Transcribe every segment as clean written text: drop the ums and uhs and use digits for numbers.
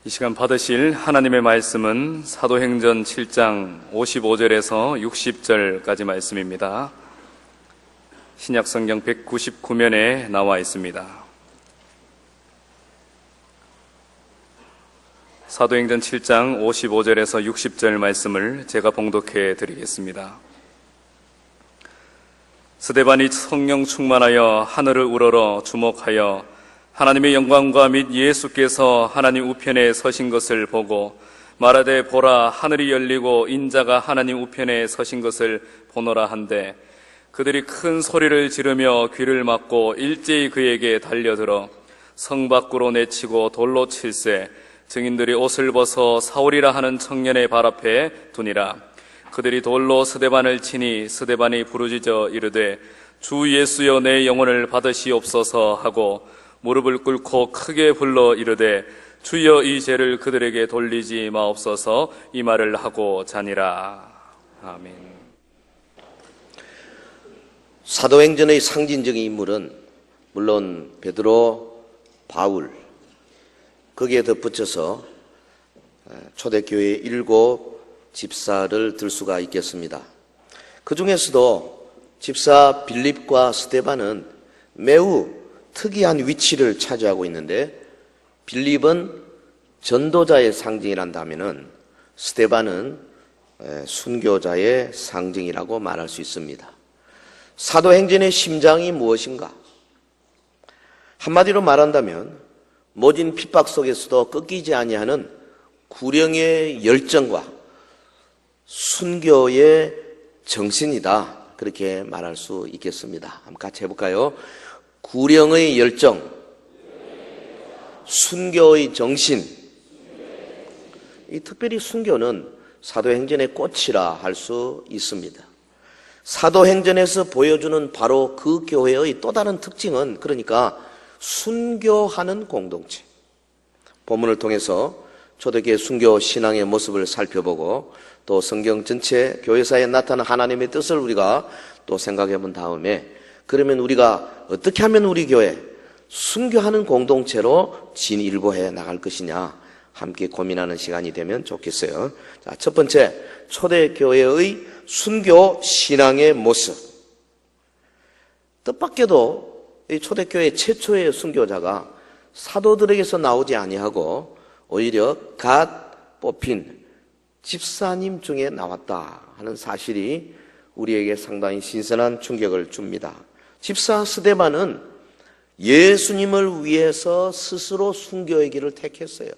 이 시간 받으실 하나님의 말씀은 사도행전 7장 55절에서 60절까지 말씀입니다. 신약성경 199면에 나와 있습니다. 사도행전 7장 55절에서 60절 말씀을 제가 봉독해 드리겠습니다. 스데반이 성령 충만하여 하늘을 우러러 주목하여 하나님의 영광과 및 예수께서 하나님 우편에 서신 것을 보고 말하되 보라 하늘이 열리고 인자가 하나님 우편에 서신 것을 보노라 한데 그들이 큰 소리를 지르며 귀를 막고 일제히 그에게 달려들어 성 밖으로 내치고 돌로 칠세 증인들이 옷을 벗어 사울이라 하는 청년의 발 앞에 두니라. 그들이 돌로 스데반을 치니 스데반이 부르짖어 이르되 주 예수여 내 영혼을 받으시옵소서 하고 무릎을 꿇고 크게 불러 이르되 주여 이 죄를 그들에게 돌리지 마옵소서 이 말을 하고 자니라. 아멘. 사도행전의 상징적인 인물은 물론 베드로, 바울, 거기에 덧붙여서 초대교회의 7 집사를 들 수가 있겠습니다. 그 중에서도 집사 빌립과 스데반은 매우 특이한 위치를 차지하고 있는데, 빌립은 전도자의 상징이란다면은 스데반은 순교자의 상징이라고 말할 수 있습니다. 사도행전의 심장이 무엇인가? 한마디로 말한다면 모진 핍박 속에서도 꺾이지 아니하는 구령의 열정과 순교의 정신이다, 그렇게 말할 수 있겠습니다. 한번 같이 해볼까요? 구령의 열정, 순교의 정신. 이 특별히 순교는 사도행전의 꽃이라 할 수 있습니다. 사도행전에서 보여주는 바로 그 교회의 또 다른 특징은 그러니까 순교하는 공동체. 본문을 통해서 초대교회 순교 신앙의 모습을 살펴보고 또 성경 전체 교회사에 나타난 하나님의 뜻을 우리가 또 생각해 본 다음에, 그러면 우리가 어떻게 하면 우리 교회 순교하는 공동체로 진일보해 나갈 것이냐 함께 고민하는 시간이 되면 좋겠어요. 자, 첫 번째, 초대교회의 순교 신앙의 모습. 뜻밖에도 이 초대교회 최초의 순교자가 사도들에게서 나오지 아니하고 오히려 갓 뽑힌 집사님 중에 나왔다 하는 사실이 우리에게 상당히 신선한 충격을 줍니다. 집사 스데반은 예수님을 위해서 스스로 순교의 길을 택했어요.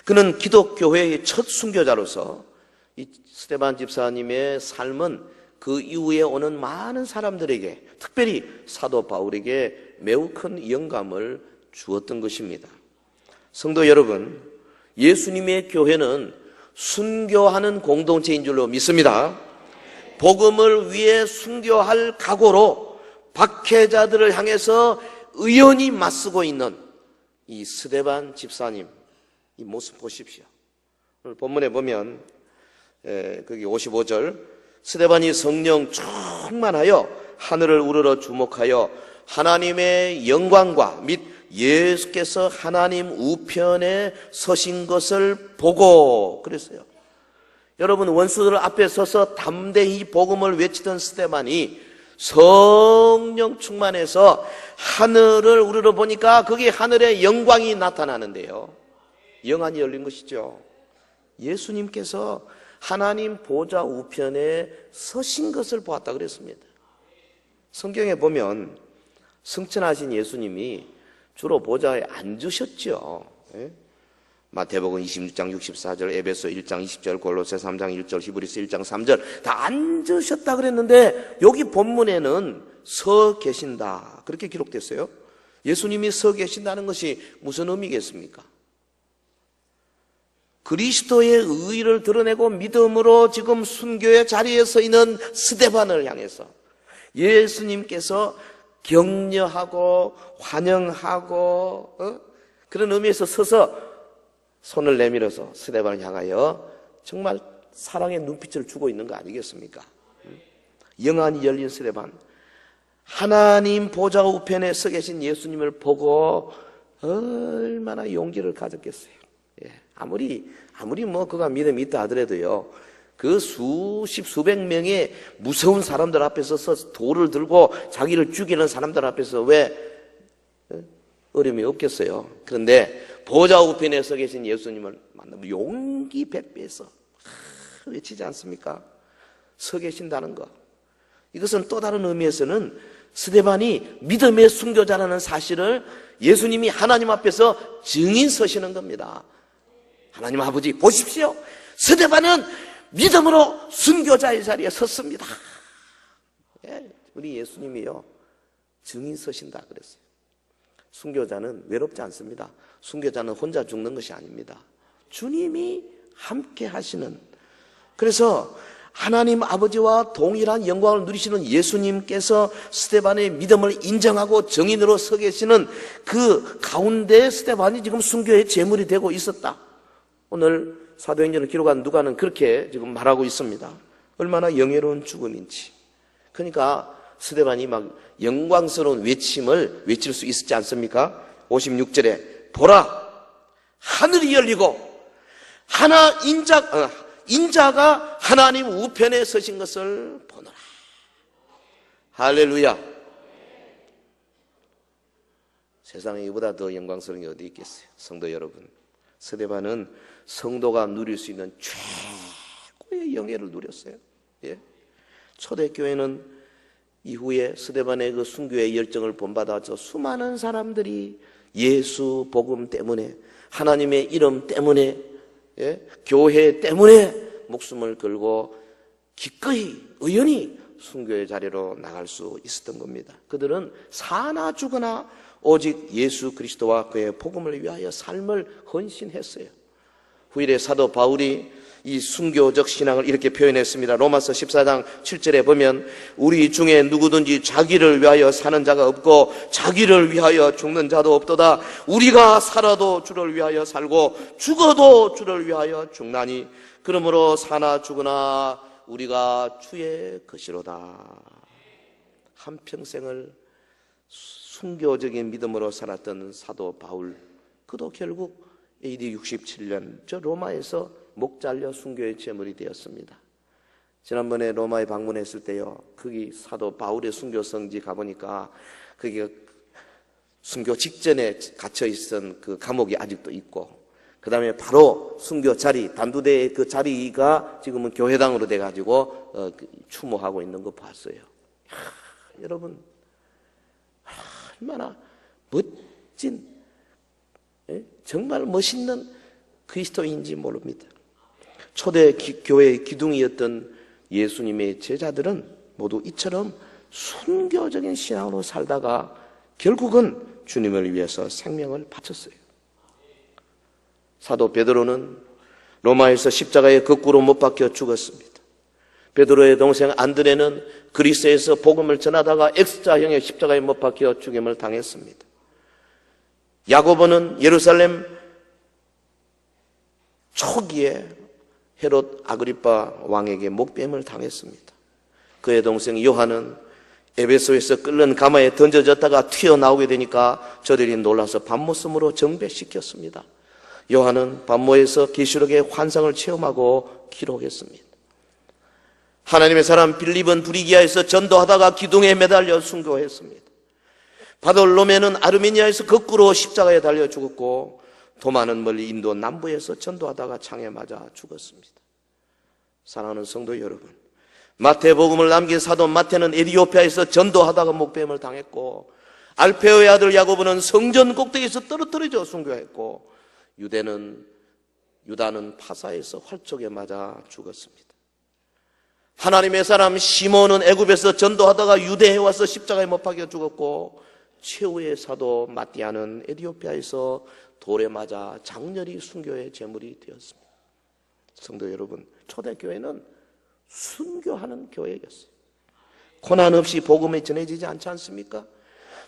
그는 기독교회의 첫 순교자로서 이 스데반 집사님의 삶은 그 이후에 오는 많은 사람들에게, 특별히 사도 바울에게 매우 큰 영감을 주었던 것입니다. 성도 여러분, 예수님의 교회는 순교하는 공동체인 줄로 믿습니다. 복음을 위해 순교할 각오로 박해자들을 향해서 의연히 맞서고 있는 이 스데반 집사님, 이 모습 보십시오. 오늘 본문에 보면 거기 55절, 스데반이 성령 충만하여 하늘을 우러러 주목하여 하나님의 영광과 및 예수께서 하나님 우편에 서신 것을 보고 그랬어요. 여러분, 원수들 앞에 서서 담대히 복음을 외치던 스데반이 성령 충만해서 하늘을 우러러 보니까 거기에 하늘의 영광이 나타나는데요, 영안이 열린 것이죠. 예수님께서 하나님 보좌 우편에 서신 것을 보았다 그랬습니다. 성경에 보면 승천하신 예수님이 주로 보좌에 앉으셨죠. 마태복음 26장 64절, 에베소 1장 20절, 골로새 3장 1절, 히브리서 1장 3절 다 앉으셨다 그랬는데 여기 본문에는 서 계신다 그렇게 기록됐어요. 예수님이 서 계신다는 것이 무슨 의미겠습니까? 그리스도의 의의를 드러내고 믿음으로 지금 순교의 자리에 서 있는 스데반을 향해서 예수님께서 격려하고 환영하고 그런 의미에서 서서 손을 내밀어서 스데반을 향하여 정말 사랑의 눈빛을 주고 있는 거 아니겠습니까? 영안이 열린 스데반, 하나님 보좌 우편에 서 계신 예수님을 보고 얼마나 용기를 가졌겠어요. 아무리 뭐 그가 믿음이 있다 하더라도요, 그 수십 수백 명의 무서운 사람들 앞에 서서 돌을 들고 자기를 죽이는 사람들 앞에서 왜 어려움이 없겠어요. 그런데 보좌 우편에 서 계신 예수님을 만나면 용기 백배해서 외치지 않습니까? 서 계신다는 것. 이것은 또 다른 의미에서는 스데반이 믿음의 순교자라는 사실을 예수님이 하나님 앞에서 증인 서시는 겁니다. 하나님 아버지 보십시오. 스데반은 믿음으로 순교자의 자리에 섰습니다. 우리 예수님이요, 증인 서신다 그랬어요. 순교자는 외롭지 않습니다. 순교자는 혼자 죽는 것이 아닙니다. 주님이 함께 하시는, 그래서 하나님 아버지와 동일한 영광을 누리시는 예수님께서 스데반의 믿음을 인정하고 증인으로 서 계시는 그 가운데 스데반이 지금 순교의 제물이 되고 있었다. 오늘 사도행전을 기록한 누가는 그렇게 지금 말하고 있습니다. 얼마나 영예로운 죽음인지. 그러니까 스데반이 막 영광스러운 외침을 외칠 수 있었지 않습니까? 56절에 보라, 하늘이 열리고 인자가 하나님 우편에 서신 것을 보노라. 할렐루야. 세상에 이보다 더 영광스러운 게 어디 있겠어요? 성도 여러분, 스데반은 성도가 누릴 수 있는 최고의 영예를 누렸어요. 초대교회는 이후에 스데반의 그 순교의 열정을 본받아서 수많은 사람들이 예수 복음 때문에, 하나님의 이름 때문에, 교회 때문에 목숨을 걸고 기꺼이 의연히 순교의 자리로 나갈 수 있었던 겁니다. 그들은 사나 죽으나 오직 예수 그리스도와 그의 복음을 위하여 삶을 헌신했어요. 후일에 사도 바울이 이 순교적 신앙을 이렇게 표현했습니다. 로마서 14장 7절에 보면 우리 중에 누구든지 자기를 위하여 사는 자가 없고 자기를 위하여 죽는 자도 없도다. 우리가 살아도 주를 위하여 살고 죽어도 주를 위하여 죽나니 그러므로 사나 죽으나 우리가 주의 것이로다. 한평생을 순교적인 믿음으로 살았던 사도 바울, 그도 결국 AD 67년 저 로마에서 목 잘려 순교의 제물이 되었습니다. 지난번에 로마에 방문했을 때요, 거기 사도 바울의 순교 성지 가보니까 거기가 순교 직전에 갇혀 있던 그 감옥이 아직도 있고, 그 다음에 바로 순교 자리, 단두대의 그 자리가 지금은 교회당으로 돼가지고 추모하고 있는 거 봤어요. 여러분, 얼마나 멋진, 정말 멋있는 그리스도인지 모릅니다. 초대 교회의 기둥이었던 예수님의 제자들은 모두 이처럼 순교적인 신앙으로 살다가 결국은 주님을 위해서 생명을 바쳤어요. 사도 베드로는 로마에서 십자가에 거꾸로 못 박혀 죽었습니다. 베드로의 동생 안드레는 그리스에서 복음을 전하다가 X자형의 십자가에 못 박혀 죽임을 당했습니다. 야고보는 예루살렘 초기에 헤롯 아그리파 왕에게 목뱀을 당했습니다. 그의 동생 요한은 에베소에서 끓는 가마에 던져졌다가 튀어나오게 되니까 저들이 놀라서 밤모섬으로 정배시켰습니다. 요한은 밤모에서 계시록의 환상을 체험하고 기록했습니다. 하나님의 사람 빌립은 브리기아에서 전도하다가 기둥에 매달려 순교했습니다. 바돌로메는 아르메니아에서 거꾸로 십자가에 달려 죽었고, 도마는 멀리 인도 남부에서 전도하다가 창에 맞아 죽었습니다. 사랑하는 성도 여러분, 마태복음을 남긴 사도 마태는 에티오피아에서 전도하다가 목뱀을 당했고, 알페오의 아들 야고보는 성전 꼭대기에서 떨어뜨려져 순교했고, 유다는 파사에서 활촉에 맞아 죽었습니다. 하나님의 사람 시몬은 애굽에서 전도하다가 유대에 와서 십자가에 못 박혀 죽었고, 최후의 사도 마띠아는 에티오피아에서 돌에 맞아 장렬히 순교의 제물이 되었습니다. 성도 여러분, 초대교회는 순교하는 교회였어요. 고난 없이 복음이 전해지지 않지 않습니까?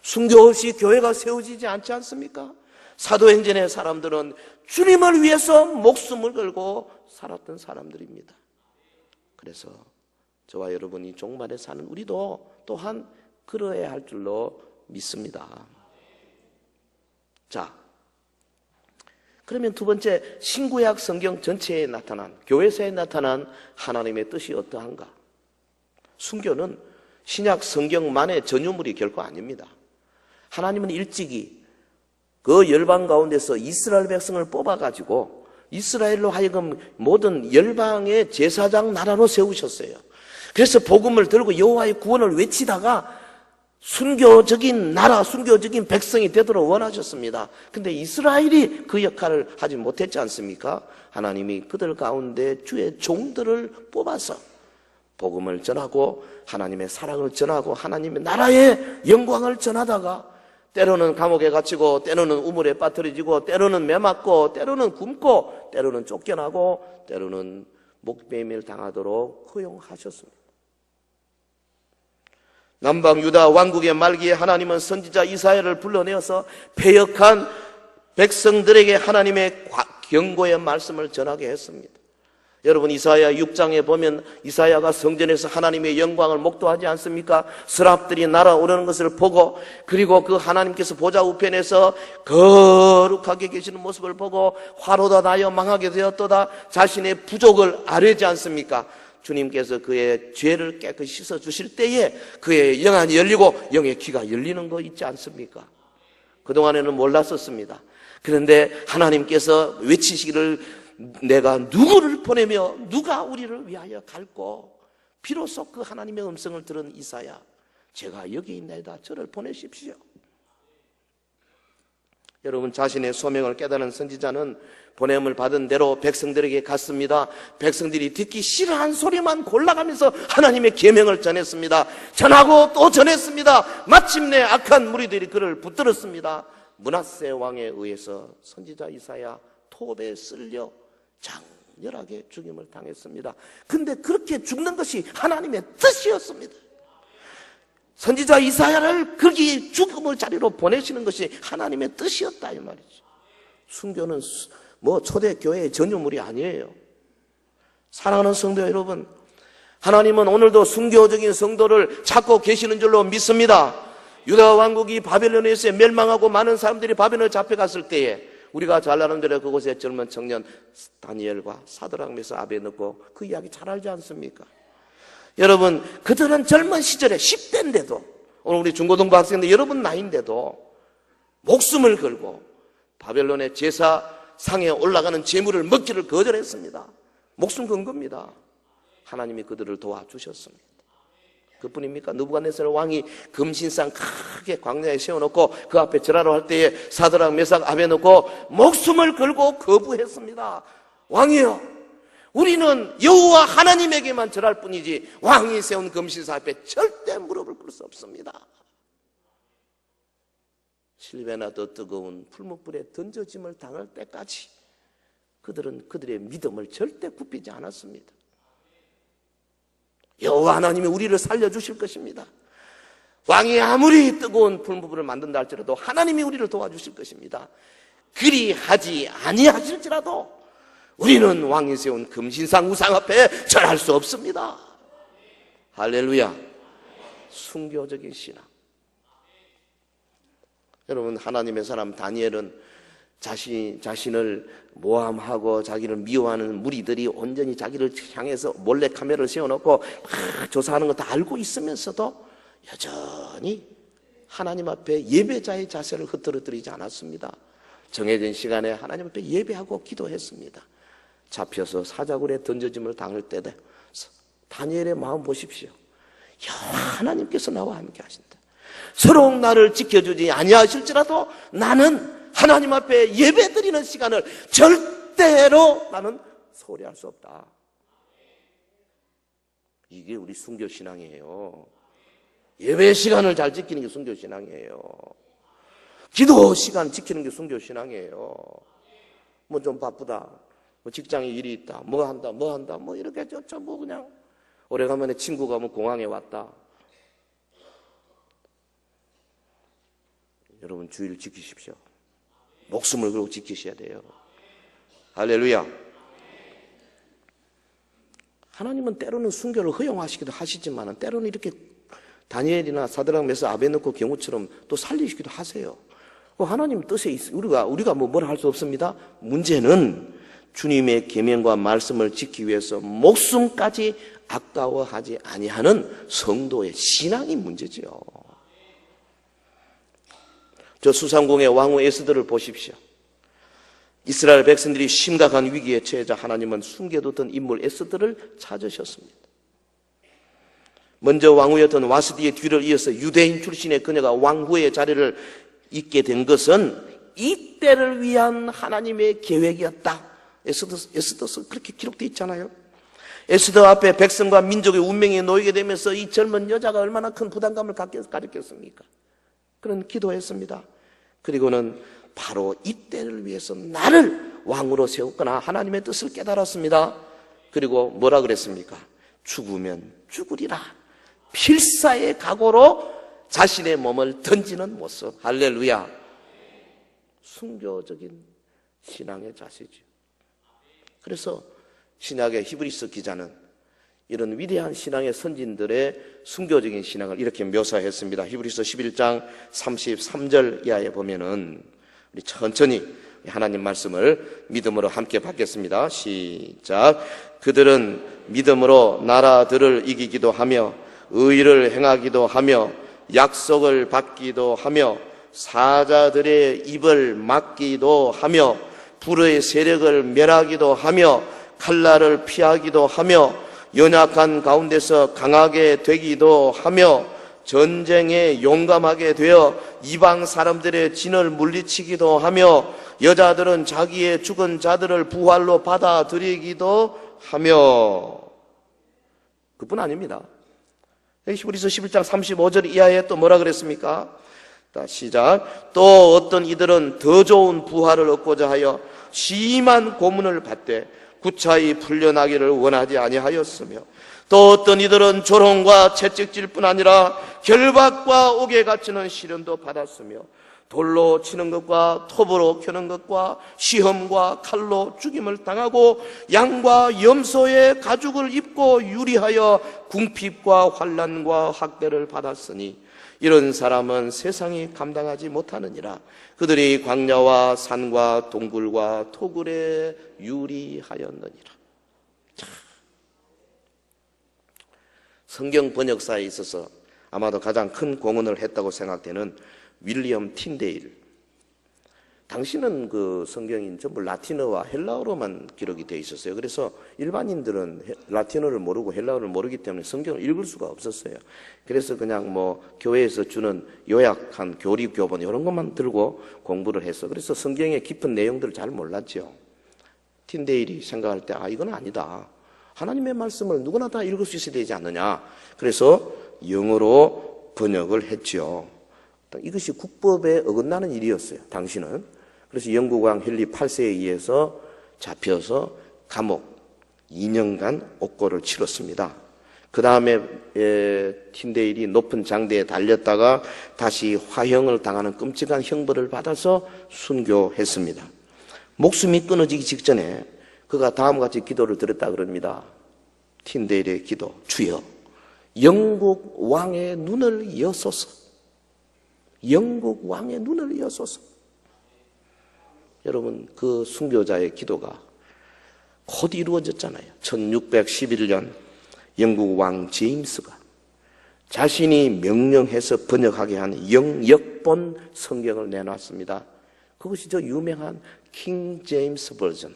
순교 없이 교회가 세워지지 않지 않습니까? 사도행전의 사람들은 주님을 위해서 목숨을 걸고 살았던 사람들입니다. 그래서 저와 여러분이 종말에 사는 우리도 또한 그러해야 할 줄로 믿습니다. 자, 그러면 두 번째, 신구약 성경 전체에 나타난, 교회사에 나타난 하나님의 뜻이 어떠한가? 순교는 신약 성경만의 전유물이 결코 아닙니다. 하나님은 일찍이 그 열방 가운데서 이스라엘 백성을 뽑아가지고 이스라엘로 하여금 모든 열방의 제사장 나라로 세우셨어요. 그래서 복음을 들고 여호와의 구원을 외치다가 순교적인 나라, 순교적인 백성이 되도록 원하셨습니다. 근데 이스라엘이 그 역할을 하지 못했지 않습니까? 하나님이 그들 가운데 주의 종들을 뽑아서 복음을 전하고 하나님의 사랑을 전하고 하나님의 나라의 영광을 전하다가 때로는 감옥에 갇히고 때로는 우물에 빠뜨려지고 때로는 매맞고 때로는 굶고 때로는 쫓겨나고 때로는 목베임을 당하도록 허용하셨습니다. 남방 유다 왕국의 말기에 하나님은 선지자 이사야를 불러내어서 패역한 백성들에게 하나님의 경고의 말씀을 전하게 했습니다. 여러분, 이사야 6장에 보면 이사야가 성전에서 하나님의 영광을 목도하지 않습니까? 서랍들이 날아오르는 것을 보고, 그리고 그 하나님께서 보좌 우편에서 거룩하게 계시는 모습을 보고 화로다 나여 망하게 되었도다, 자신의 부족을 아뢰지 않습니까? 주님께서 그의 죄를 깨끗이 씻어 주실 때에 그의 영안이 열리고 영의 귀가 열리는 거 있지 않습니까? 그동안에는 몰랐었습니다. 그런데 하나님께서 외치시기를 내가 누구를 보내며 누가 우리를 위하여 갈고, 비로소 그 하나님의 음성을 들은 이사야, 제가 여기 있나이다, 저를 보내십시오. 여러분, 자신의 소명을 깨달은 선지자는 보냄을 받은 대로 백성들에게 갔습니다. 백성들이 듣기 싫어한 소리만 골라가면서 하나님의 계명을 전했습니다. 전하고 또 전했습니다. 마침내 악한 무리들이 그를 붙들었습니다. 므낫세 왕에 의해서 선지자 이사야 톱에 쓸려 장렬하게 죽임을 당했습니다. 근데 그렇게 죽는 것이 하나님의 뜻이었습니다. 선지자 이사야를 거기 죽음의 자리로 보내시는 것이 하나님의 뜻이었다 이 말이죠. 순교는 초대교회의 전유물이 아니에요. 사랑하는 성도 여러분, 하나님은 오늘도 순교적인 성도를 찾고 계시는 줄로 믿습니다. 유다 왕국이 바벨론에서 멸망하고 많은 사람들이 바벨론에 잡혀갔을 때에 우리가 잘 아는 대로 그곳에 젊은 청년 다니엘과 사드락 메삭 아베느고 그 이야기 잘 알지 않습니까? 여러분, 그들은 젊은 시절에 10대인데도, 오늘 우리 중고등부 학생들 여러분 나이인데도 목숨을 걸고 바벨론의 제사상에 올라가는 제물을 먹기를 거절했습니다. 목숨 건 겁니다. 하나님이 그들을 도와주셨습니다. 그뿐입니까? 느부갓네살 왕이 금신상 크게 광야에 세워놓고 그 앞에 절하러 할 때에 사드락 메삭 아베느고 목숨을 걸고 거부했습니다. 왕이여, 우리는 여호와 하나님에게만 절할 뿐이지 왕이 세운 금신상 앞에 절대 무릎을 꿇을 수 없습니다. 7배나 더 뜨거운 풀무불에 던져짐을 당할 때까지 그들은 그들의 믿음을 절대 굽히지 않았습니다. 여호와 하나님이 우리를 살려주실 것입니다. 왕이 아무리 뜨거운 풀무불을 만든다 할지라도 하나님이 우리를 도와주실 것입니다. 그리 하지 아니하실지라도 우리는 왕이 세운 금신상 우상 앞에 절할 수 없습니다. 할렐루야. 순교적인 신앙. 여러분, 하나님의 사람 다니엘은 자신을 모함하고 자기를 미워하는 무리들이 온전히 자기를 향해서 몰래 카메라를 세워놓고 조사하는 거 다 알고 있으면서도 여전히 하나님 앞에 예배자의 자세를 흐트러뜨리지 않았습니다. 정해진 시간에 하나님 앞에 예배하고 기도했습니다. 잡혀서 사자굴에 던져짐을 당할 때도 다니엘의 마음 보십시오. 여호와 하나님께서 나와 함께 하신다. 서로 나를 지켜주지 아니하실지라도 나는 하나님 앞에 예배드리는 시간을 절대로 나는 소홀히할 수 없다. 이게 우리 순교신앙이에요. 예배 시간을 잘 지키는 게 순교신앙이에요. 기도 시간 지키는 게 순교신앙이에요. 뭐 좀 바쁘다, 뭐 직장에 일이 있다, 뭐 한다 뭐 이렇게 뭐 그냥 오래간만에 친구가 뭐 공항에 왔다. 여러분, 주의를 지키십시오. 목숨을 걸고 지키셔야 돼요. 할렐루야. 하나님은 때로는 순교를 허용하시기도 하시지만 때로는 이렇게 다니엘이나 사드락 메삭 아베느고 경우처럼 또 살리시기도 하세요. 하나님 뜻에 우리가 뭐라 할 수 없습니다. 문제는 주님의 계명과 말씀을 지키기 위해서 목숨까지 아까워하지 아니하는 성도의 신앙이 문제죠. 저 수상공의 왕후 에스더를 보십시오. 이스라엘 백성들이 심각한 위기에 처해자 하나님은 숨겨뒀던 인물 에스더를 찾으셨습니다. 먼저 왕후였던 와스디의 뒤를 이어서 유대인 출신의 그녀가 왕후의 자리를 잇게 된 것은 이때를 위한 하나님의 계획이었다. 에스더서 그렇게 기록되어 있잖아요. 에스더 앞에 백성과 민족의 운명이 놓이게 되면서 이 젊은 여자가 얼마나 큰 부담감을 가졌겠습니까? 그런 기도했습니다. 그리고는 바로 이때를 위해서 나를 왕으로 세웠거나 하나님의 뜻을 깨달았습니다. 그리고 뭐라 그랬습니까? 죽으면 죽으리라. 필사의 각오로 자신의 몸을 던지는 모습. 할렐루야. 순교적인 신앙의 자세죠. 그래서 신약의 히브리서 기자는 이런 위대한 신앙의 선진들의 순교적인 신앙을 이렇게 묘사했습니다. 히브리서 11장 33절 이하에 보면은 우리 천천히 하나님 말씀을 믿음으로 함께 받겠습니다. 시작. 그들은 믿음으로 나라들을 이기기도 하며 의를 행하기도 하며 약속을 받기도 하며 사자들의 입을 막기도 하며 불의 세력을 멸하기도 하며 칼날을 피하기도 하며 연약한 가운데서 강하게 되기도 하며 전쟁에 용감하게 되어 이방 사람들의 진을 물리치기도 하며 여자들은 자기의 죽은 자들을 부활로 받아들이기도 하며 그뿐 아닙니다. 히브리서 11장 35절 이하에 또 뭐라 그랬습니까? 시작. 또 어떤 이들은 더 좋은 부활을 얻고자 하여 심한 고문을 받되 구차히 풀려나기를 원하지 아니하였으며 또 어떤 이들은 조롱과 채찍질 뿐 아니라 결박과 옥에 갇히는 시련도 받았으며 돌로 치는 것과 톱으로 켜는 것과 시험과 칼로 죽임을 당하고 양과 염소의 가죽을 입고 유리하여 궁핍과 환난과 학대를 받았으니 이런 사람은 세상이 감당하지 못하느니라. 그들이 광야와 산과 동굴과 토굴에 유리하였느니라. 자, 성경 번역사에 있어서 아마도 가장 큰 공헌을 했다고 생각되는 윌리엄 틴데일. 당시는 그 성경이 전부 라틴어와 헬라어로만 기록이 되어 있었어요. 그래서 일반인들은 라틴어를 모르고 헬라어를 모르기 때문에 성경을 읽을 수가 없었어요. 그래서 그냥 뭐 교회에서 주는 요약한 교리교본 이런 것만 들고 공부를 했어. 그래서 성경의 깊은 내용들을 잘 몰랐죠. 틴데일이 생각할 때 이건 아니다. 하나님의 말씀을 누구나 다 읽을 수 있어야 되지 않느냐. 그래서 영어로 번역을 했죠. 이것이 국법에 어긋나는 일이었어요. 당시는. 그래서 영국 왕 헨리 8세에 의해서 잡혀서 감옥 2년간 옥고를 치렀습니다. 그 다음에 틴데일이 높은 장대에 달렸다가 다시 화형을 당하는 끔찍한 형벌을 받아서 순교했습니다. 목숨이 끊어지기 직전에 그가 다음과 같이 기도를 드렸다 그럽니다. 틴데일의 기도. 주여, 영국 왕의 눈을 여소서. 영국 왕의 눈을 여소서. 여러분, 그 순교자의 기도가 곧 이루어졌잖아요. 1611년 영국 왕 제임스가 자신이 명령해서 번역하게 한 영역본 성경을 내놨습니다. 그것이 저 유명한 킹 제임스 버전,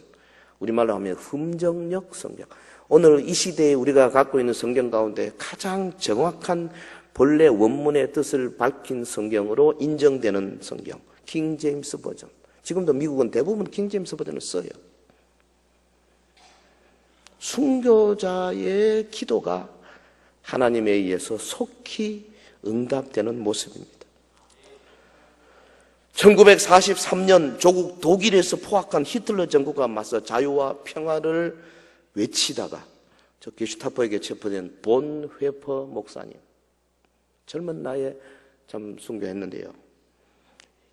우리말로 하면 흠정역 성경. 오늘 이 시대에 우리가 갖고 있는 성경 가운데 가장 정확한 본래 원문의 뜻을 밝힌 성경으로 인정되는 성경, 킹 제임스 버전. 지금도 미국은 대부분 킹 제임스 버전을 써요. 순교자의 기도가 하나님에 의해서 속히 응답되는 모습입니다. 1943년 조국 독일에서 포악한 히틀러 정부가 맞서 자유와 평화를 외치다가 저 게슈타포에게 체포된 본 회퍼 목사님, 젊은 나이에 참 순교했는데요.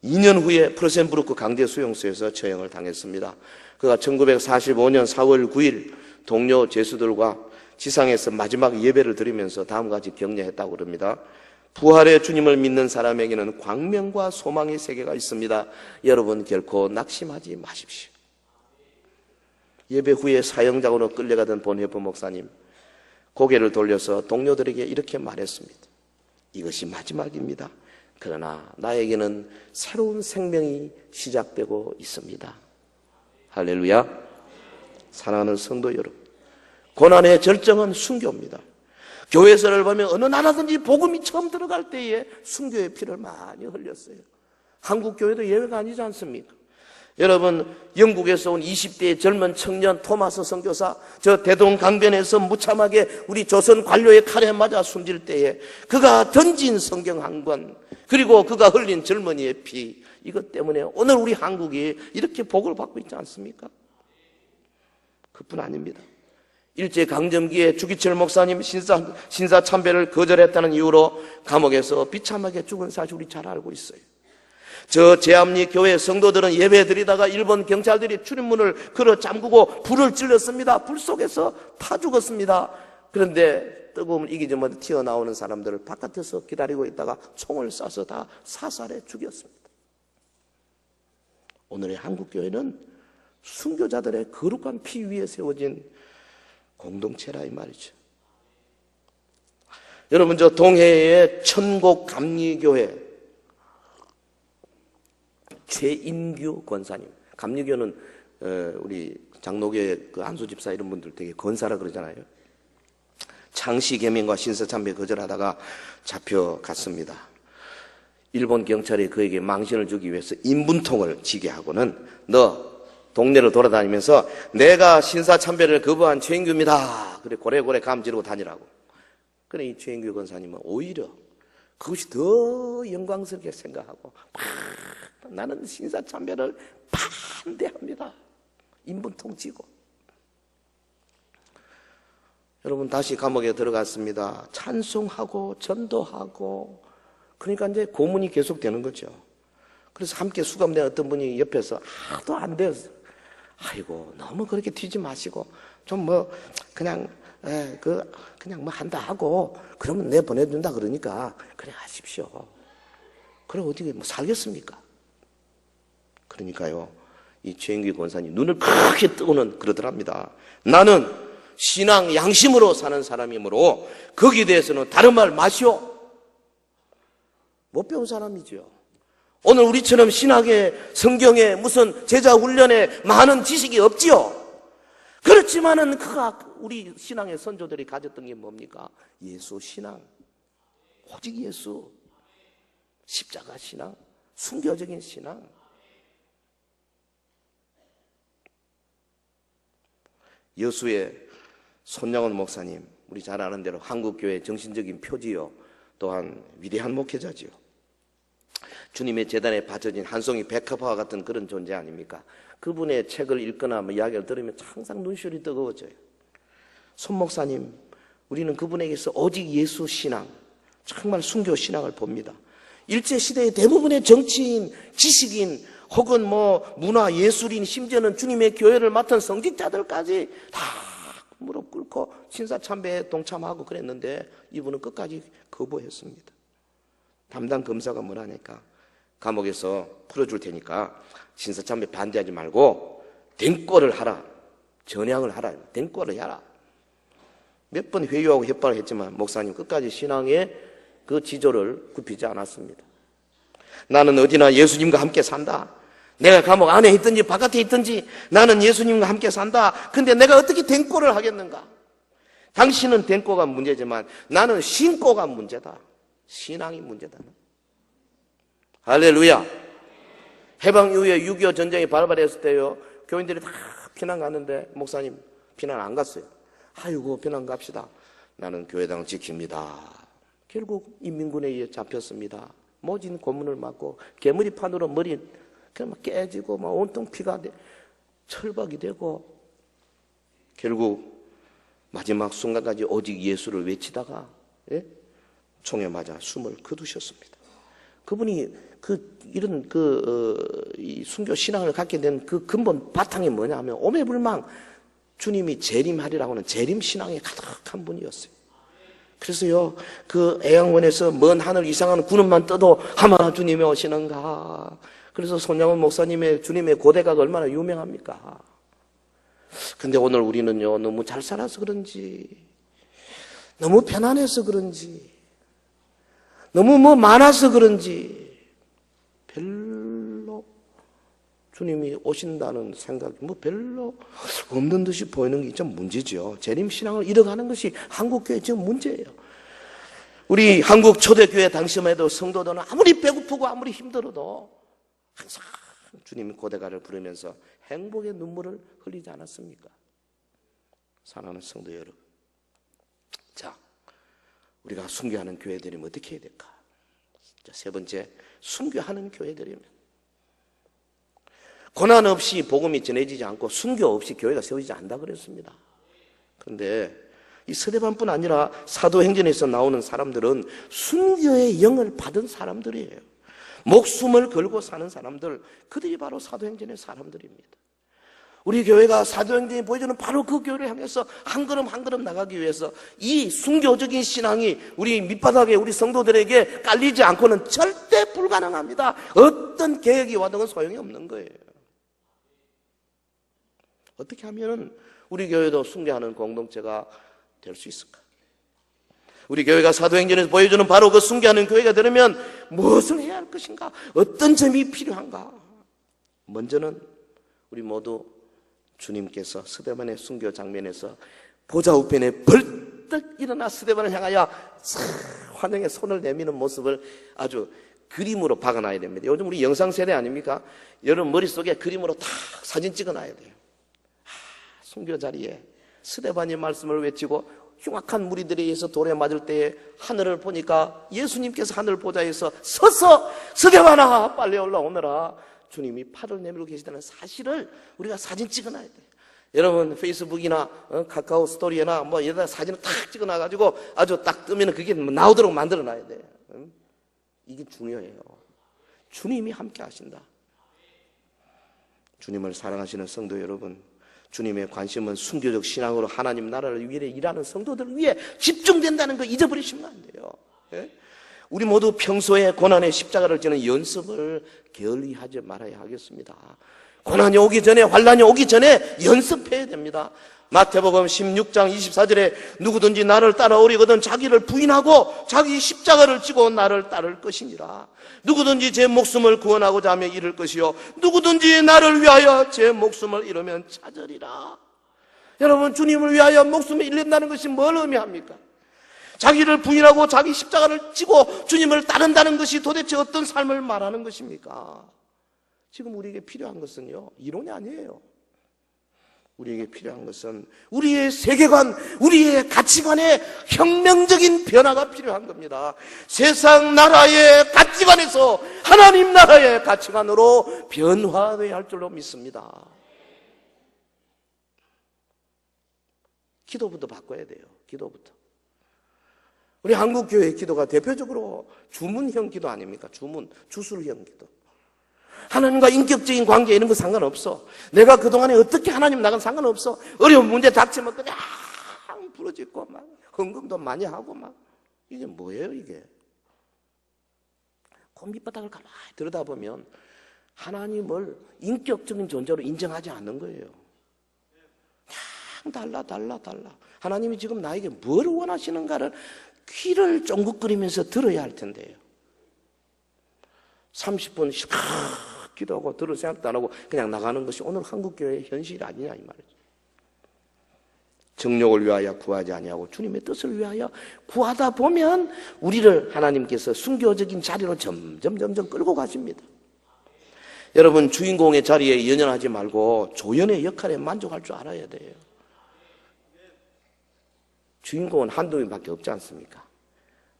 2년 후에 프로센부르크 강제 수용소에서 처형을 당했습니다. 그가 1945년 4월 9일 동료 제수들과 지상에서 마지막 예배를 드리면서 다음과 같이 격려했다고 그럽니다. 부활의 주님을 믿는 사람에게는 광명과 소망의 세계가 있습니다. 여러분 결코 낙심하지 마십시오. 예배 후에 사형장으로 끌려가던 본회프 목사님, 고개를 돌려서 동료들에게 이렇게 말했습니다. 이것이 마지막입니다. 그러나 나에게는 새로운 생명이 시작되고 있습니다. 할렐루야. 사랑하는 성도 여러분, 고난의 절정은 순교입니다. 교회에서를 보면 어느 나라든지 복음이 처음 들어갈 때에 순교의 피를 많이 흘렸어요. 한국 교회도 예외가 아니지 않습니까? 여러분, 영국에서 온 20대의 젊은 청년 토마스 선교사, 저 대동강변에서 무참하게 우리 조선 관료의 칼에 맞아 숨질 때에 그가 던진 성경 한 권, 그리고 그가 흘린 젊은이의 피, 이것 때문에 오늘 우리 한국이 이렇게 복을 받고 있지 않습니까? 그뿐 아닙니다. 일제강점기에 주기철 목사님 신사 참배를 거절했다는 이유로 감옥에서 비참하게 죽은 사실 우리 잘 알고 있어요. 저 제암리 교회 성도들은 예배 드리다가 일본 경찰들이 출입문을 걸어 잠그고 불을 질렀습니다. 불 속에서 타 죽었습니다. 그런데 뜨거움을 이기지 못해 튀어나오는 사람들을 바깥에서 기다리고 있다가 총을 쏴서 다 사살해 죽였습니다. 오늘의 한국교회는 순교자들의 거룩한 피 위에 세워진 공동체라 이 말이죠. 여러분, 저 동해의 천곡 감리교회 최인규 권사님, 감리교는 우리 장로교회 그 안수 집사 이런 분들 되게 권사라 그러잖아요. 창시 계명과 신서 참배 거절하다가 잡혀갔습니다. 일본 경찰이 그에게 망신을 주기 위해서 인분통을 지게 하고는 너 동네를 돌아다니면서 내가 신사 참배를 거부한 최인규입니다. 그래 고래고래 감 지르고 다니라고. 그래 이 최인규 권사님은 오히려 그것이 더 영광스럽게 생각하고 나는 신사 참배를 반대합니다. 인분통 지고. 여러분 다시 감옥에 들어갔습니다. 찬송하고 전도하고 그러니까 이제 고문이 계속되는 거죠. 그래서 함께 수감된 어떤 분이 옆에서 하도 안 돼요. 아이고 너무 그렇게 튀지 마시고 좀 뭐 그냥 그냥 뭐 한다 하고 그러면 내 보내준다 그러니까 그래 하십시오. 그래 어떻게 뭐 살겠습니까? 그러니까요 이 최인규 권사님 눈을 크게 뜨고는 그러더랍니다. 나는 신앙 양심으로 사는 사람이므로 거기에 대해서는 다른 말 마시오. 못 배운 사람이죠. 오늘 우리처럼 신학에 성경에 무슨 제자 훈련에 많은 지식이 없지요. 그렇지만은 그가 우리 신앙의 선조들이 가졌던 게 뭡니까? 예수 신앙, 오직 예수, 십자가 신앙, 순교적인 신앙. 여수의 손양원 목사님, 우리 잘 아는 대로 한국교회의 정신적인 표지요, 또한 위대한 목회자지요. 주님의 재단에 바쳐진 한 송이 백합화와 같은 그런 존재 아닙니까? 그분의 책을 읽거나 뭐 이야기를 들으면 항상 눈시울이 뜨거워져요. 손 목사님, 우리는 그분에게서 오직 예수 신앙, 정말 순교 신앙을 봅니다. 일제시대의 대부분의 정치인, 지식인, 혹은 뭐 문화, 예술인, 심지어는 주님의 교회를 맡은 성직자들까지 다 무릎 꿇고 신사참배에 동참하고 그랬는데 이분은 끝까지 거부했습니다. 담당 검사가 뭐라니까 감옥에서 풀어줄 테니까 신사참배 반대하지 말고 된꼬를 하라, 전향을 하라, 된꼬를 해라. 몇 번 회유하고 협박을 했지만 목사님 끝까지 신앙의 그 지조를 굽히지 않았습니다. 나는 어디나 예수님과 함께 산다. 내가 감옥 안에 있든지 바깥에 있든지 나는 예수님과 함께 산다. 근데 내가 어떻게 된꼬를 하겠는가? 당신은 된꼬가 문제지만 나는 신꼬가 문제다. 신앙이 문제다. 할렐루야. 해방 이후에 6.25 전쟁이 발발했을 때요, 교인들이 다 피난 갔는데 목사님 피난 안 갔어요. 아이고 피난 갑시다. 나는 교회당을 지킵니다. 결국 인민군에 의해 잡혔습니다. 모진 고문을 맞고 개머리판으로 머리 그냥 깨지고 막 온통 피가 철박이 되고 결국 마지막 순간까지 오직 예수를 외치다가 총에 맞아 숨을 거두셨습니다. 그분이 이 순교 신앙을 갖게 된 그 근본 바탕이 뭐냐면 오매불망 주님이 재림하리라고 하는 재림 신앙에 가득한 분이었어요. 그래서요, 그 애양원에서 먼 하늘 이상한 구름만 떠도 아마 주님이 오시는가. 그래서 손양원 목사님의 주님의 고대가가 얼마나 유명합니까? 근데 오늘 우리는요, 너무 잘 살아서 그런지, 너무 편안해서 그런지, 너무 많아서 그런지, 별로 주님이 오신다는 생각이 별로 없는 듯이 보이는 게 좀 문제죠. 재림신앙을 잃어가는 것이 한국교회 지금 문제예요. 우리 한국 초대교회 당시만 해도 성도들은 아무리 배고프고 아무리 힘들어도 항상 주님의 고대가를 부르면서 행복의 눈물을 흘리지 않았습니까? 사랑하는 성도 여러분, 자, 우리가 순교하는 교회들이면 어떻게 해야 될까? 자, 세 번째, 순교하는 교회들이면 고난 없이 복음이 전해지지 않고 순교 없이 교회가 세워지지 않는다 그랬습니다. 그런데 이 스데반뿐 아니라 사도행전에서 나오는 사람들은 순교의 영을 받은 사람들이에요. 목숨을 걸고 사는 사람들, 그들이 바로 사도행전의 사람들입니다. 우리 교회가 사도행전이 보여주는 바로 그 교회를 향해서 한 걸음 한 걸음 나가기 위해서 이 순교적인 신앙이 우리 밑바닥에 우리 성도들에게 깔리지 않고는 절대 불가능합니다. 어떤 계획이 와도 소용이 없는 거예요. 어떻게 하면 우리 교회도 순교하는 공동체가 될 수 있을까? 우리 교회가 사도행전에서 보여주는 바로 그 순교하는 교회가 되려면 무엇을 해야 할 것인가? 어떤 점이 필요한가? 먼저는 우리 모두 주님께서 스데반의 순교 장면에서 보좌 우편에 벌떡 일어나 스데반을 향하여 환영의 손을 내미는 모습을 아주 그림으로 박아놔야 됩니다. 요즘 우리 영상 세대 아닙니까? 여러분 머릿속에 그림으로 다 사진 찍어놔야 돼요. 순교 자리에 스데반이 말씀을 외치고 흉악한 무리들에 의해서 돌에 맞을 때에 하늘을 보니까 예수님께서 하늘 보좌에서 서서 스데반아 빨리 올라오너라 주님이 팔을 내밀고 계시다는 사실을 우리가 사진 찍어놔야 돼요. 여러분 페이스북이나 카카오 스토리나 여기다 사진을 탁 찍어놔가지고 아주 딱 뜨면 그게 나오도록 만들어놔야 돼요. 이게 중요해요. 주님이 함께 하신다. 주님을 사랑하시는 성도 여러분, 주님의 관심은 순교적 신앙으로 하나님 나라를 위해 일하는 성도들을 위해 집중된다는 거 잊어버리시면 안 돼요. 예? 우리 모두 평소에 고난의 십자가를 지는 연습을 게을리하지 말아야 하겠습니다. 고난이 오기 전에, 환난이 오기 전에 연습해야 됩니다. 마태복음 16장 24절에 누구든지 나를 따라오려거든 자기를 부인하고 자기 십자가를 지고 나를 따를 것이니라. 누구든지 제 목숨을 구원하고자 하면 잃을 것이요 누구든지 나를 위하여 제 목숨을 잃으면 찾으리라. 여러분, 주님을 위하여 목숨을 잃는다는 것이 뭘 의미합니까? 자기를 부인하고 자기 십자가를 지고 주님을 따른다는 것이 도대체 어떤 삶을 말하는 것입니까? 지금 우리에게 필요한 것은요, 이론이 아니에요. 우리에게 필요한 것은 우리의 세계관, 우리의 가치관의 혁명적인 변화가 필요한 겁니다. 세상 나라의 가치관에서 하나님 나라의 가치관으로 변화되어야 할 줄로 믿습니다. 기도부터 바꿔야 돼요. 기도부터. 우리 한국교회의 기도가 대표적으로 주문형 기도 아닙니까? 주술형 기도. 하나님과 인격적인 관계 이런 거 상관없어. 내가 그동안에 어떻게 하나님 나간 상관없어. 어려운 문제 닥치면 그냥 부러지고 막 헌금도 많이 하고 막. 이게 뭐예요 이게? 그 밑바닥을 가만히 들여다보면 하나님을 인격적인 존재로 인정하지 않는 거예요. 그냥 달라. 하나님이 지금 나에게 뭘 원하시는가를 귀를 쫑긋거리면서 들어야 할 텐데요. 30분 기도하고 들을 생각도 안 하고 그냥 나가는 것이 오늘 한국교회의 현실이 아니냐 이 말이죠. 정욕을 위하여 구하지 아니하고 주님의 뜻을 위하여 구하다 보면 우리를 하나님께서 순교적인 자리로 점점 끌고 가십니다. 여러분, 주인공의 자리에 연연하지 말고 조연의 역할에 만족할 줄 알아야 돼요. 주인공은 한두 명밖에 없지 않습니까?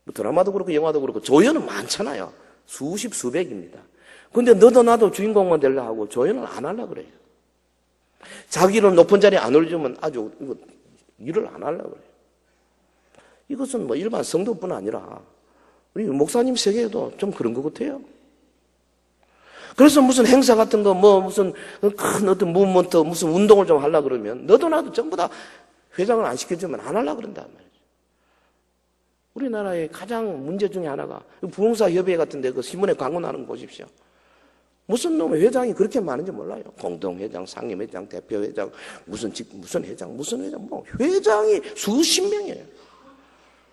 뭐 드라마도 그렇고 영화도 그렇고 조연은 많잖아요. 수십 수백입니다. 근데 너도 나도 주인공만 되려 하고 조연을 안 하려고 그래요. 자기를 높은 자리에 안 올려주면 아주 일을 안 하려고 그래요. 이것은 뭐 일반 성도뿐 아니라 우리 목사님 세계에도 좀 그런 것 같아요. 그래서 무슨 행사 같은 거 무슨 큰 어떤 무브먼트 무슨 운동을 좀 하려고 그러면 너도 나도 전부 다 회장을 안 시켜주면 안 하려고 그런단 말이죠. 우리나라의 가장 문제 중에 하나가 부흥사 협의회 같은데 그 신문에 광고 나는 거 보십시오. 무슨 놈의 회장이 그렇게 많은지 몰라요. 공동회장, 상임회장, 대표회장, 무슨 회장, 뭐 회장이 수십 명이에요.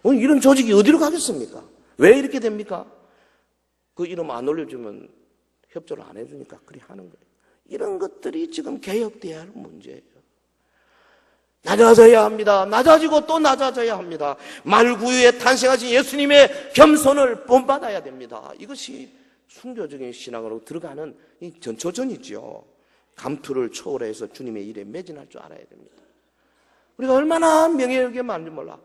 이런 조직이 어디로 가겠습니까? 왜 이렇게 됩니까? 그 이름 안 올려주면 협조를 안 해주니까 그리 하는 거예요. 이런 것들이 지금 개혁돼야 할 문제예요. 낮아져야 합니다. 낮아지고 또 낮아져야 합니다. 말구유에 탄생하신 예수님의 겸손을 본받아야 됩니다. 이것이 순교적인 신앙으로 들어가는 이 전초전이죠. 감투를 초월해서 주님의 일에 매진할 줄 알아야 됩니다. 우리가 얼마나 명예롭게 많은지 몰라.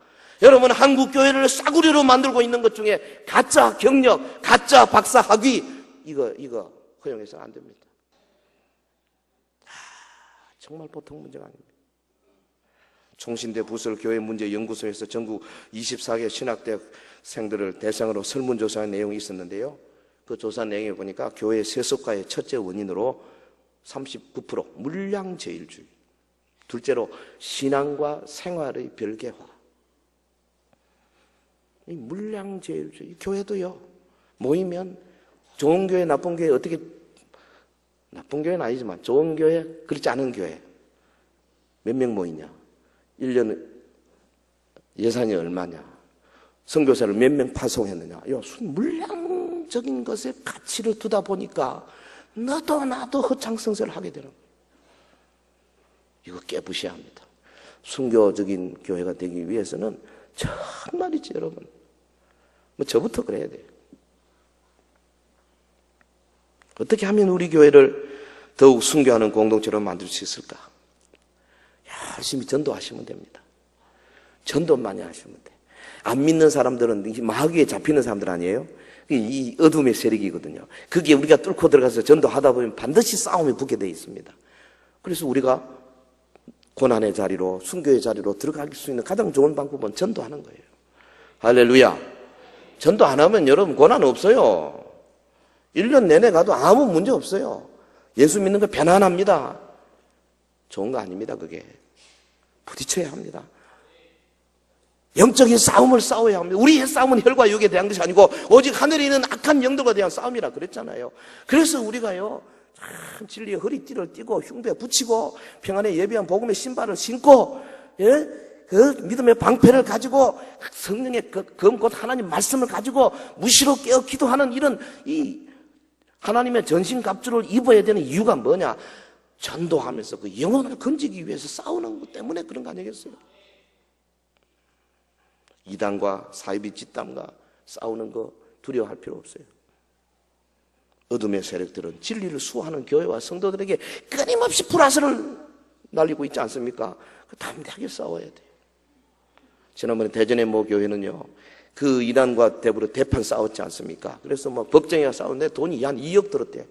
여러분, 한국 교회를 싸구려로 만들고 있는 것 중에 가짜 경력, 가짜 박사 학위 이거 허용해서는 안 됩니다. 정말 보통 문제가 아닙니다. 총신대 부설교회 문제 연구소에서 전국 24개 신학대학생들을 대상으로 설문조사한 내용이 있었는데요. 그 조사 내용에 보니까 교회 세속화의 첫째 원인으로 39% 물량제일주의, 둘째로 신앙과 생활의 별개화. 이 물량제일주의, 교회도요, 모이면 좋은 교회, 나쁜 교회, 어떻게, 나쁜 교회는 아니지만 좋은 교회, 그렇지 않은 교회 몇 명 모이냐, 1년 예산이 얼마냐, 선교사를 몇 명 파송했느냐. 물량적인 것에 가치를 두다 보니까 너도 나도 허창성세를 하게 되는 거예요. 이거 깨부셔야 합니다. 순교적인 교회가 되기 위해서는 정말이지, 여러분. 저부터 그래야 돼요. 어떻게 하면 우리 교회를 더욱 순교하는 공동체로 만들 수 있을까? 열심히 전도하시면 됩니다. 전도 많이 하시면 돼. 안 믿는 사람들은 마귀에 잡히는 사람들 아니에요? 이 어둠의 세력이거든요. 그게 우리가 뚫고 들어가서 전도하다 보면 반드시 싸움이 붙게 되어 있습니다. 그래서 우리가 고난의 자리로, 순교의 자리로 들어갈 수 있는 가장 좋은 방법은 전도하는 거예요. 할렐루야. 전도 안 하면 여러분 고난 없어요. 1년 내내 가도 아무 문제 없어요. 예수 믿는 거 편안합니다. 좋은 거 아닙니다, 그게. 부딪혀야 합니다. 영적인 싸움을 싸워야 합니다. 우리의 싸움은 혈과 육에 대한 것이 아니고 오직 하늘에 있는 악한 영들과 대한 싸움이라 그랬잖아요. 그래서 우리가요, 참 진리의 허리띠를 띠고 흉배 붙이고 평안의 예비한 복음의 신발을 신고, 그 믿음의 방패를 가지고 성령의 검 곧 하나님 말씀을 가지고 무시로 깨어 기도하는 이런 이 하나님의 전신갑주를 입어야 되는 이유가 뭐냐? 전도하면서 그 영혼을 건지기 위해서 싸우는 것 때문에 그런 거 아니겠어요? 이단과 사이비 집단과 싸우는 거 두려워할 필요 없어요. 어둠의 세력들은 진리를 수호하는 교회와 성도들에게 끊임없이 불화설을 날리고 있지 않습니까? 담대하게 싸워야 돼요. 지난번에 대전의 모 교회는요, 그 이단과 더불어 대판 싸웠지 않습니까? 그래서 뭐 법정에 싸웠는데 돈이 한 2억 들었대.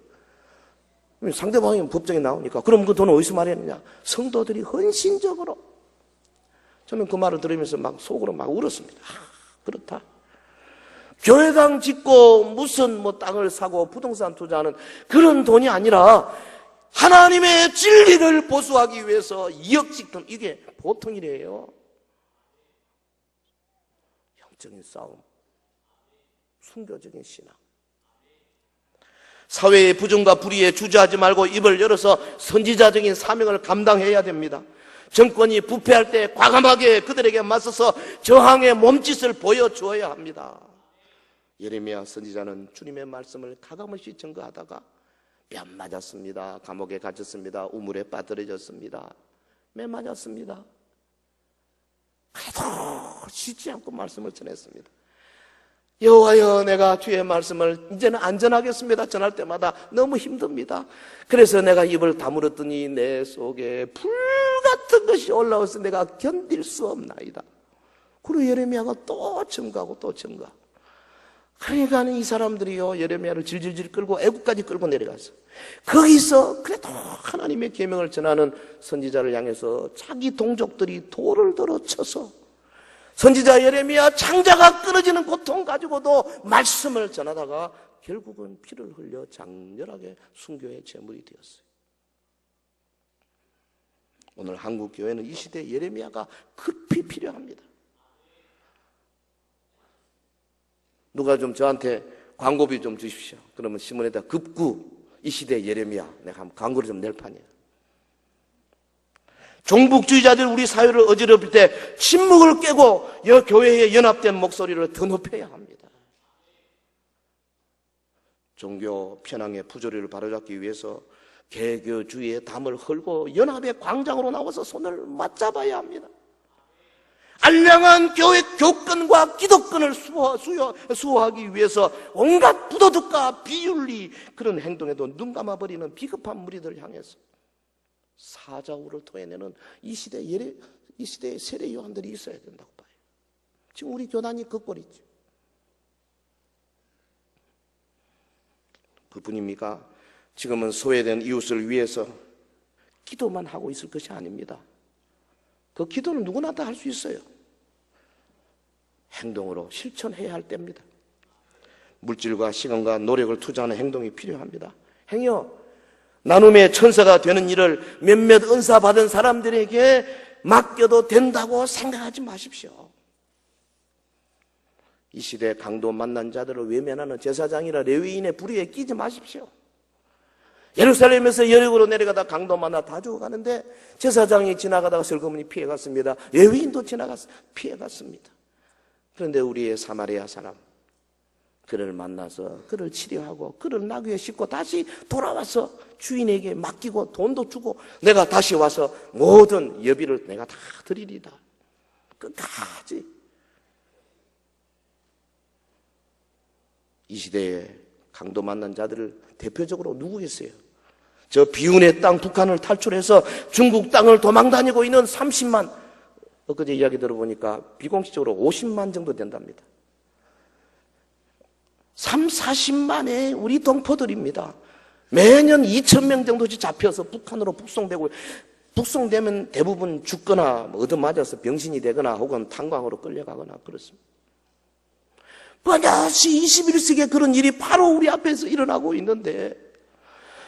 상대방이 법정에 나오니까 그럼 그 돈을 어디서 마련했냐? 성도들이 헌신적으로. 저는 그 말을 들으면서 막 속으로 막 울었습니다. 그렇다. 교회당 짓고 무슨 뭐 땅을 사고 부동산 투자하는 그런 돈이 아니라 하나님의 진리를 보수하기 위해서 2억씩 돈, 이게 보통 일이에요. 영적인 싸움, 순교적인 신앙. 사회의 부정과 불의에 주저하지 말고 입을 열어서 선지자적인 사명을 감당해야 됩니다. 정권이 부패할 때 과감하게 그들에게 맞서서 저항의 몸짓을 보여주어야 합니다. 예레미야 선지자는 주님의 말씀을 가감없이 증거하다가 뺨 맞았습니다. 감옥에 갇혔습니다. 우물에 빠뜨려졌습니다. 매 맞았습니다. 그래도 쉬지 않고 말씀을 전했습니다. 여호와여, 내가 주의 말씀을 이제는 안전하겠습니다. 전할 때마다 너무 힘듭니다. 그래서 내가 입을 다물었더니 내 속에 불 같은 것이 올라와서 내가 견딜 수 없나이다. 그리고 예레미야가 또 증거하고 또 증거. 그러니까 이 사람들이요, 예레미야를 질질질 끌고 애국까지 끌고 내려갔어. 거기서 그래도 하나님의 계명을 전하는 선지자를 향해서 자기 동족들이 돌을 들어 쳐서 선지자 예레미야 창자가 끊어지는 고통 가지고도 말씀을 전하다가 결국은 피를 흘려 장렬하게 순교의 제물이 되었어요. 오늘 한국 교회는 이 시대에 예레미야가 급히 필요합니다. 누가 좀 저한테 광고비 좀 주십시오. 그러면 신문에다 급구 이 시대 예레미야 내가 한번 광고를 좀 낼 판이야. 종북주의자들 우리 사회를 어지럽힐 때 침묵을 깨고 교회의 연합된 목소리를 더 높여야 합니다. 종교 편향의 부조리를 바로잡기 위해서 개교주의의 담을 헐고 연합의 광장으로 나와서 손을 맞잡아야 합니다. 알량한 교회 교권과 기독권을 수호하기 위해서 온갖 부도덕과 비윤리 그런 행동에도 눈 감아버리는 비겁한 무리들을 향해서 사자우를 토해내는 이 시대의 세례 요한들이 있어야 된다고 봐요. 지금 우리 교단이 그 꼴이죠. 그뿐입니까? 지금은 소외된 이웃을 위해서 기도만 하고 있을 것이 아닙니다. 그 기도는 누구나 다 할 수 있어요. 행동으로 실천해야 할 때입니다. 물질과 시간과 노력을 투자하는 행동이 필요합니다. 행여 나눔의 천사가 되는 일을 몇몇 은사 받은 사람들에게 맡겨도 된다고 생각하지 마십시오. 이 시대 강도 만난 자들을 외면하는 제사장이라 레위인의 불의에 끼지 마십시오. 예루살렘에서 여리고로 내려가다 강도 만나 다 죽어가는데 제사장이 지나가다가 슬그머니 피해갔습니다. 레위인도 피해갔습니다. 그런데 우리의 사마리아 사람 그를 만나서 그를 치료하고 그를 나귀에 싣고 다시 돌아와서 주인에게 맡기고 돈도 주고 내가 다시 와서 모든 여비를 내가 다 드리리다. 끝까지. 이 시대에 강도 만난 자들을 대표적으로 누구겠어요? 저 비운의 땅 북한을 탈출해서 중국 땅을 도망다니고 있는 30만, 엊그제 이야기 들어보니까 비공식적으로 50만 정도 된답니다. 40만의 우리 동포들입니다. 매년 2,000명 정도씩 잡혀서 북한으로 북송되고, 북송되면 대부분 죽거나 얻어맞아서 병신이 되거나 혹은 탄광으로 끌려가거나 그렇습니다. 반드시 21세기에 그런 일이 바로 우리 앞에서 일어나고 있는데,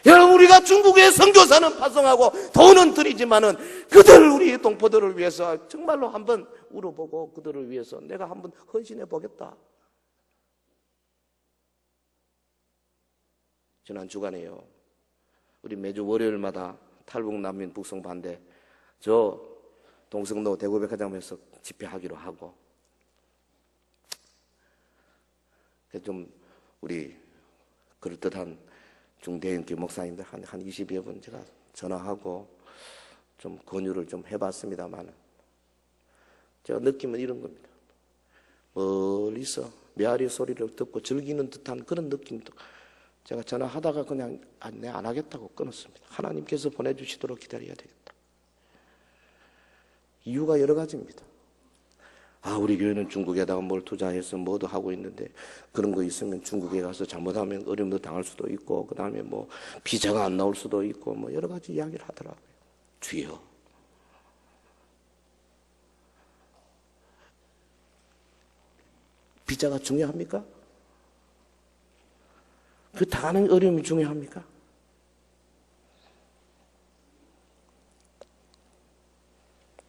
여러분, 우리가 중국에 선교사는 파송하고 돈은 드리지만은 그들 우리 동포들을 위해서 정말로 한번 울어보고 그들을 위해서 내가 한번 헌신해 보겠다. 지난 주간에요. 우리 매주 월요일마다 탈북 난민 북송 반대 저 동성로 대구백화점에서 집회하기로 하고 좀 우리 그럴듯한 중대인기 목사님들 한 20여 분 제가 전화하고 좀 권유를 좀 해봤습니다만 제가 느낌은 이런 겁니다. 멀리서 메아리 소리를 듣고 즐기는 듯한 그런 느낌도 제가 전화하다가 그냥 네, 안 하겠다고 끊었습니다. 하나님께서 보내주시도록 기다려야 되겠다. 이유가 여러 가지입니다. 우리 교회는 중국에다가 뭘 투자해서 뭐도 하고 있는데 그런 거 있으면 중국에 가서 잘못하면 어려움도 당할 수도 있고 그 다음에 뭐 비자가 안 나올 수도 있고 뭐 여러 가지 이야기를 하더라고요. 주여, 비자가 중요합니까? 그 당하는 어려움이 중요합니까?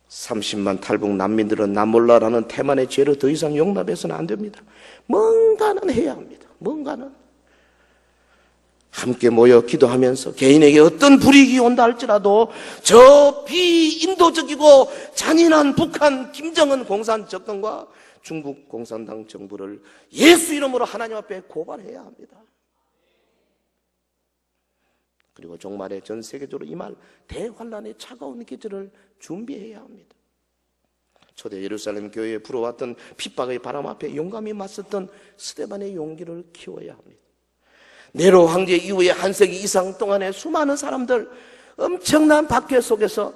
(30만) 탈북 난민들은 나 몰라라는 태만의 죄를 더 이상 용납해서는 안 됩니다. 뭔가는 해야 합니다. 뭔가는 함께 모여 기도하면서 개인에게 어떤 불이익이 온다 할지라도 저 비인도적이고 잔인한 북한 김정은 공산 정권과 중국 공산당 정부를 예수 이름으로 하나님 앞에 고발해야 합니다. 그리고 종말에 전 세계적으로 임할 대환란의 차가운 계절을 준비해야 합니다. 초대 예루살렘 교회에 불어왔던 핍박의 바람 앞에 용감히 맞섰던 스데반의 용기를 키워야 합니다. 네로 황제 이후에 한 세기 이상 동안에 수많은 사람들 엄청난 박해 속에서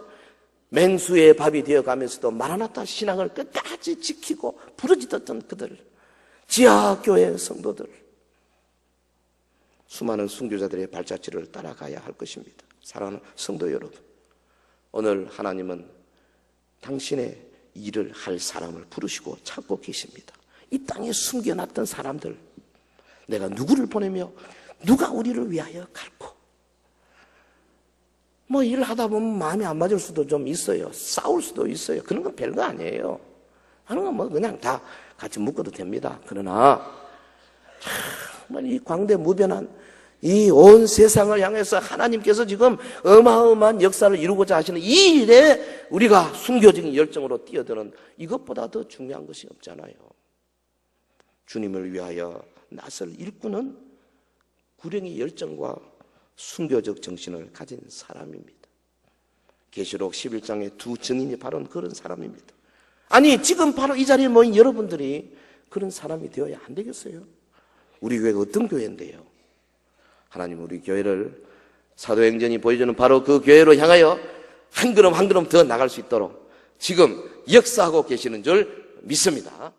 맹수의 밥이 되어가면서도 마라나타 신앙을 끝까지 지키고 부르짖었던 그들, 지하교회 성도들, 수많은 순교자들의 발자취를 따라가야 할 것입니다. 사랑하는 성도 여러분, 오늘 하나님은 당신의 일을 할 사람을 부르시고 찾고 계십니다. 이 땅에 숨겨놨던 사람들, 내가 누구를 보내며 누가 우리를 위하여 갈고, 뭐 일을 하다 보면 마음이 안 맞을 수도 좀 있어요. 싸울 수도 있어요. 그런 건 별거 아니에요. 하는 건 뭐 그냥 다 같이 묶어도 됩니다. 그러나 정말 이 광대무변한 이 온 세상을 향해서 하나님께서 지금 어마어마한 역사를 이루고자 하시는 이 일에 우리가 순교적인 열정으로 뛰어드는 이것보다 더 중요한 것이 없잖아요. 주님을 위하여 낯을 일구는 구령의 열정과 순교적 정신을 가진 사람입니다. 계시록 11장의 두 증인이 바로 그런 사람입니다. 아니 지금 바로 이 자리에 모인 여러분들이 그런 사람이 되어야 안 되겠어요? 우리 교회가 어떤 교회인데요? 하나님 우리 교회를 사도행전이 보여주는 바로 그 교회로 향하여 한 걸음 한 걸음 더 나갈 수 있도록 지금 역사하고 계시는 줄 믿습니다.